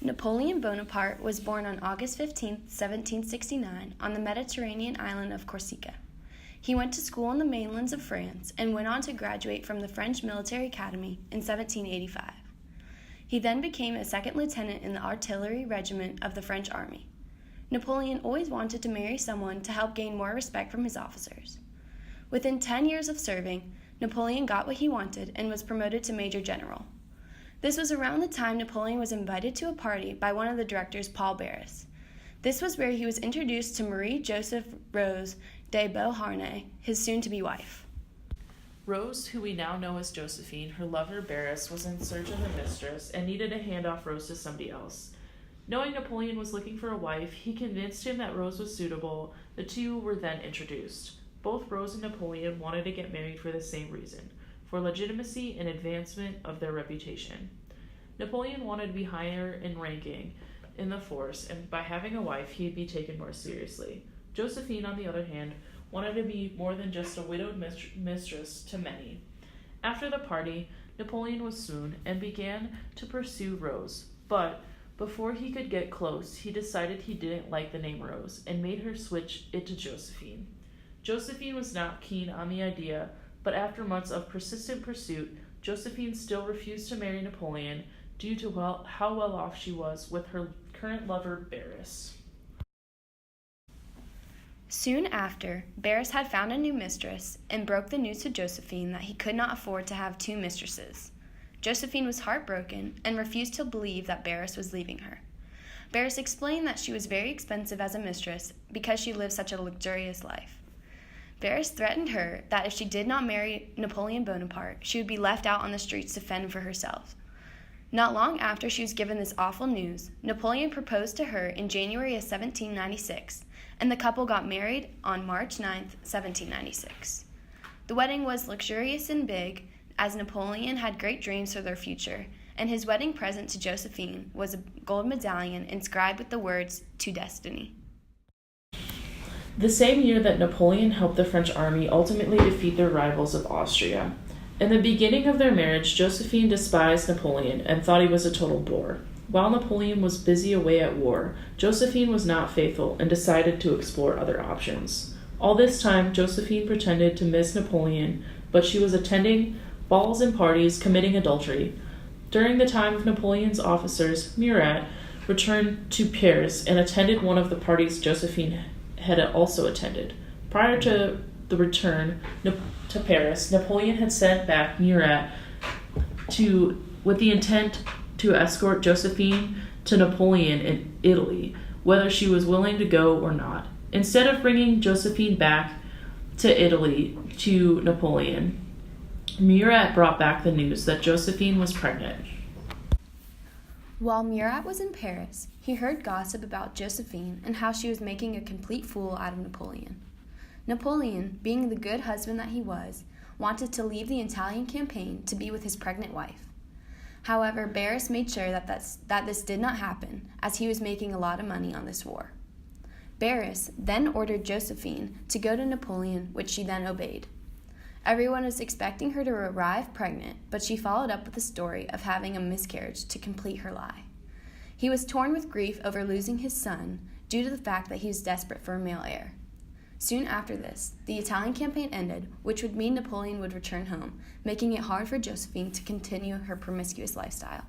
Napoleon Bonaparte was born on August 15, 1769, on the Mediterranean island of Corsica. He went to school on the mainlands of France and went on to graduate from the French Military Academy in 1785. He then became a second lieutenant in the artillery regiment of the French army. Napoleon always wanted to marry someone to help gain more respect from his officers. Within 10 years of serving, Napoleon got what he wanted and was promoted to Major General. This was around the time Napoleon was invited to a party by one of the directors, Paul Barras. This was where he was introduced to Marie Joseph Rose de Beauharnais, his soon-to-be wife. Rose, who we now know as Josephine, her lover Barras, was in search of a mistress and needed to hand off Rose to somebody else. Knowing Napoleon was looking for a wife, he convinced him that Rose was suitable. The two were then introduced. Both Rose and Napoleon wanted to get married for the same reason, for legitimacy and advancement of their reputation. Napoleon wanted to be higher in ranking in the force, and by having a wife, he'd be taken more seriously. Josephine, on the other hand, wanted to be more than just a widowed mistress to many. After the party, Napoleon was swooned and began to pursue Rose, but before he could get close, he decided he didn't like the name Rose and made her switch it to Josephine. Josephine was not keen on the idea, but after months of persistent pursuit, Josephine still refused to marry Napoleon due to how well off she was with her current lover, Barras. Soon after, Barras had found a new mistress and broke the news to Josephine that he could not afford to have two mistresses. Josephine was heartbroken and refused to believe that Barras was leaving her. Barras explained that she was very expensive as a mistress because she lived such a luxurious life. Barras threatened her that if she did not marry Napoleon Bonaparte, she would be left out on the streets to fend for herself. Not long after she was given this awful news, Napoleon proposed to her in January of 1796, and the couple got married on March 9, 1796. The wedding was luxurious and big, as Napoleon had great dreams for their future, and his wedding present to Josephine was a gold medallion inscribed with the words, "To Destiny." The same year that Napoleon helped the French army ultimately defeat their rivals of Austria. In the beginning of their marriage, Josephine despised Napoleon and thought he was a total bore. While Napoleon was busy away at war, Josephine was not faithful and decided to explore other options. All this time, Josephine pretended to miss Napoleon, but she was attending balls and parties, committing adultery. During the time of Napoleon's officers, Murat returned to Paris and attended one of the parties Josephine had also attended. Prior to the return to Paris, Napoleon had sent back Murat with the intent to escort Josephine to Napoleon in Italy, whether she was willing to go or not. Instead of bringing Josephine back to Italy to Napoleon, Murat brought back the news that Josephine was pregnant. While Murat was in Paris, he heard gossip about Josephine and how she was making a complete fool out of Napoleon. Napoleon, being the good husband that he was, wanted to leave the Italian campaign to be with his pregnant wife. However, Barras made sure that this did not happen, as he was making a lot of money on this war. Barras then ordered Josephine to go to Napoleon, which she then obeyed. Everyone was expecting her to arrive pregnant, but she followed up with a story of having a miscarriage to complete her lie. He was torn with grief over losing his son due to the fact that he was desperate for a male heir. Soon after this, the Italian campaign ended, which would mean Napoleon would return home, making it hard for Josephine to continue her promiscuous lifestyle.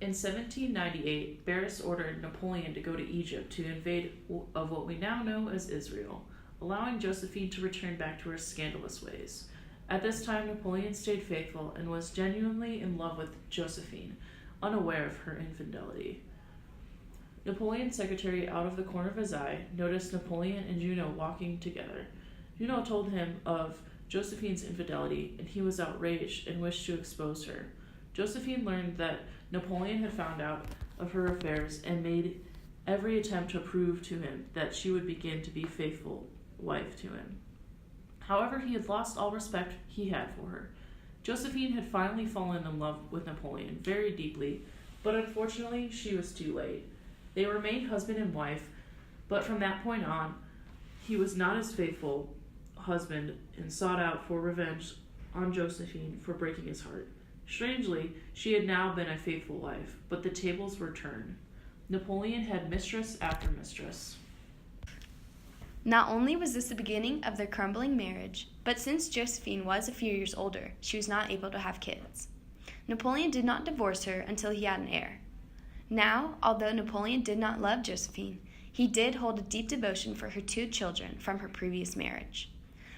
In 1798, Barras ordered Napoleon to go to Egypt to invade of what we now know as Israel, allowing Josephine to return back to her scandalous ways. At this time, Napoleon stayed faithful and was genuinely in love with Josephine, unaware of her infidelity. Napoleon's secretary, out of the corner of his eye, noticed Napoleon and Junot walking together. Junot told him of Josephine's infidelity, and he was outraged and wished to expose her. Josephine learned that Napoleon had found out of her affairs and made every attempt to prove to him that she would begin to be faithful wife to him. However, he had lost all respect he had for her. Josephine had finally fallen in love with Napoleon very deeply, but unfortunately she was too late. They remained husband and wife, but from that point on, he was not his faithful husband and sought out for revenge on Josephine for breaking his heart. Strangely, she had now been a faithful wife, but the tables were turned. Napoleon had mistress after mistress. Not only was this the beginning of their crumbling marriage, but since Josephine was a few years older, she was not able to have kids. Napoleon did not divorce her until he had an heir. Now, although Napoleon did not love Josephine, he did hold a deep devotion for her 2 children from her previous marriage.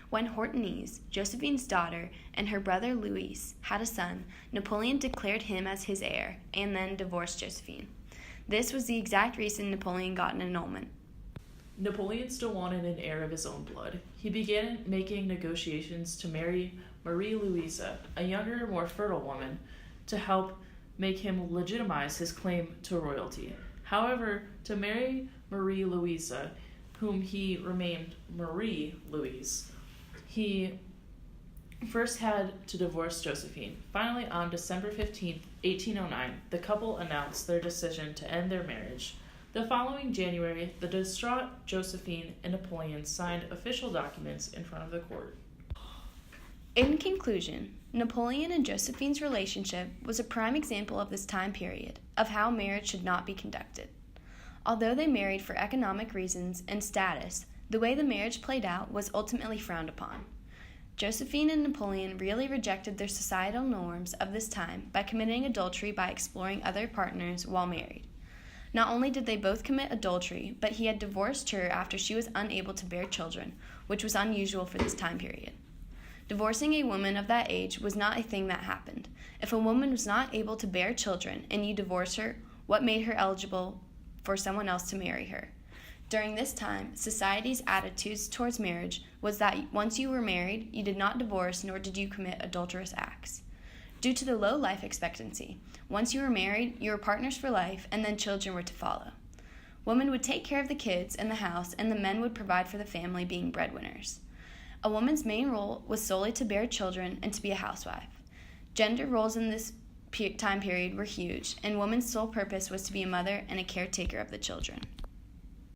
When Hortense, Josephine's daughter, and her brother Louis had a son, Napoleon declared him as his heir and then divorced Josephine. This was the exact reason Napoleon got an annulment. Napoleon still wanted an heir of his own blood. He began making negotiations to marry Marie Louise, a younger, more fertile woman, to help make him legitimize his claim to royalty. However, to marry Marie Louise, whom he renamed Marie Louise, he first had to divorce Josephine. Finally, on December 15, 1809, the couple announced their decision to end their marriage. The following January, the distraught Josephine and Napoleon signed official documents in front of the court. In conclusion, Napoleon and Josephine's relationship was a prime example of this time period, of how marriage should not be conducted. Although they married for economic reasons and status, the way the marriage played out was ultimately frowned upon. Josephine and Napoleon really rejected their societal norms of this time by committing adultery by exploring other partners while married. Not only did they both commit adultery, but he had divorced her after she was unable to bear children, which was unusual for this time period. Divorcing a woman of that age was not a thing that happened. If a woman was not able to bear children and you divorced her, what made her eligible for someone else to marry her? During this time, society's attitudes towards marriage was that once you were married, you did not divorce nor did you commit adulterous acts. Due to the low life expectancy, once you were married, you were partners for life, and then children were to follow. Women would take care of the kids and the house, and the men would provide for the family, being breadwinners. A woman's main role was solely to bear children and to be a housewife. Gender roles in this time period were huge, and woman's sole purpose was to be a mother and a caretaker of the children.